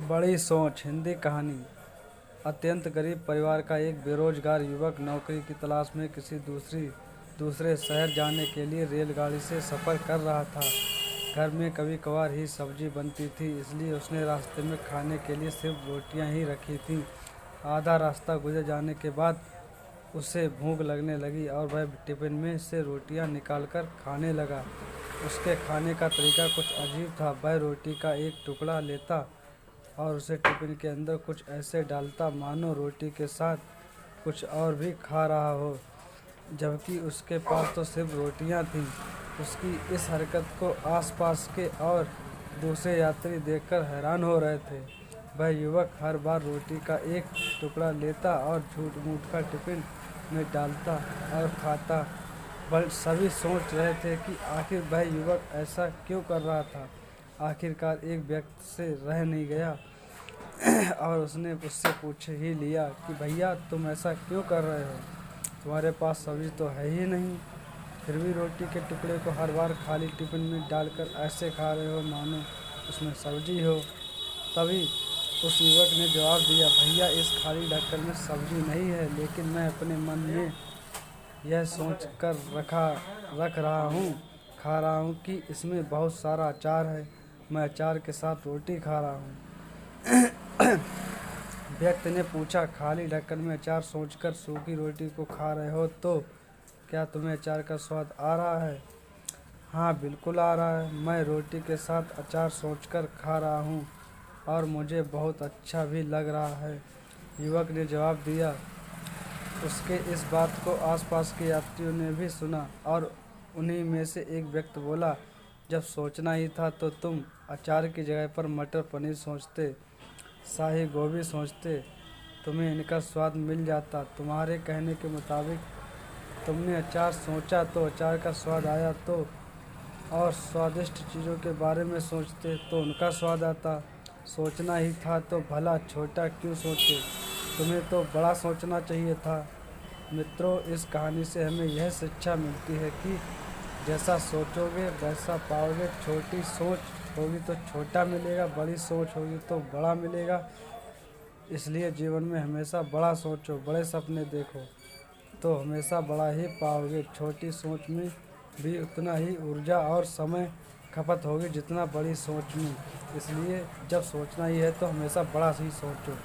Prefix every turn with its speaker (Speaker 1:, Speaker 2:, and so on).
Speaker 1: बड़ी सोच। हिंदी कहानी। अत्यंत गरीब परिवार का एक बेरोजगार युवक नौकरी की तलाश में किसी दूसरे शहर जाने के लिए रेलगाड़ी से सफ़र कर रहा था। घर में कभी कभार ही सब्जी बनती थी, इसलिए उसने रास्ते में खाने के लिए सिर्फ रोटियां ही रखी थीं। आधा रास्ता गुजर जाने के बाद उसे भूख लगने लगी और वह टिफ़िन में से रोटियां निकालकर खाने लगा। उसके खाने का तरीका कुछ अजीब था। वह रोटी का एक टुकड़ा लेता और उसे टिफ़िन के अंदर कुछ ऐसे डालता मानो रोटी के साथ कुछ और भी खा रहा हो, जबकि उसके पास तो सिर्फ रोटियां थीं। उसकी इस हरकत को आसपास के और दूसरे यात्री देखकर हैरान हो रहे थे। वह युवक हर बार रोटी का एक टुकड़ा लेता और झूठ-मूठ का टिफ़िन में डालता और खाता। बल सभी सोच रहे थे कि आखिर वह युवक ऐसा क्यों कर रहा था। आखिरकार एक व्यक्ति से रह नहीं गया और उसने उससे पूछ ही लिया कि भैया, तुम ऐसा क्यों कर रहे हो? तुम्हारे पास सब्जी तो है ही नहीं, फिर भी रोटी के टुकड़े को हर बार खाली टिफ़िन में डालकर ऐसे खा रहे हो मानो उसमें सब्जी हो। तभी उस युवक ने जवाब दिया, भैया, इस खाली ढक्कन में सब्जी नहीं है, लेकिन मैं अपने मन में यह सोच कर रख रहा हूँ खा रहा हूँ कि इसमें बहुत सारा अचार है। मैं अचार के साथ रोटी खा रहा हूँ। व्यक्ति ने पूछा, खाली ढक्कन में अचार सोचकर सूखी रोटी को खा रहे हो, तो क्या तुम्हें अचार का स्वाद आ रहा है? हाँ, बिल्कुल आ रहा है। मैं रोटी के साथ अचार सोचकर खा रहा हूँ और मुझे बहुत अच्छा भी लग रहा है, युवक ने जवाब दिया। उसके इस बात को आसपास के यात्रियों ने भी सुना और उन्हीं में से एक व्यक्ति बोला, जब सोचना ही था तो तुम अचार की जगह पर मटर पनीर सोचते, शाही गोभी सोचते, तुम्हें इनका स्वाद मिल जाता। तुम्हारे कहने के मुताबिक तुमने अचार सोचा तो अचार का स्वाद आया, तो और स्वादिष्ट चीज़ों के बारे में सोचते तो उनका स्वाद आता। सोचना ही था तो भला छोटा क्यों सोचे? तुम्हें तो बड़ा सोचना चाहिए था। मित्रों, इस कहानी से हमें यह शिक्षा मिलती है कि जैसा सोचोगे वैसा पाओगे। छोटी सोच होगी तो छोटा मिलेगा, बड़ी सोच होगी तो बड़ा मिलेगा। इसलिए जीवन में हमेशा बड़ा सोचो, बड़े सपने देखो, तो हमेशा बड़ा ही पाओगे। छोटी सोच में भी उतना ही ऊर्जा और समय खपत होगी जितना बड़ी सोच में। इसलिए जब सोचना ही है तो हमेशा बड़ा ही सोचो।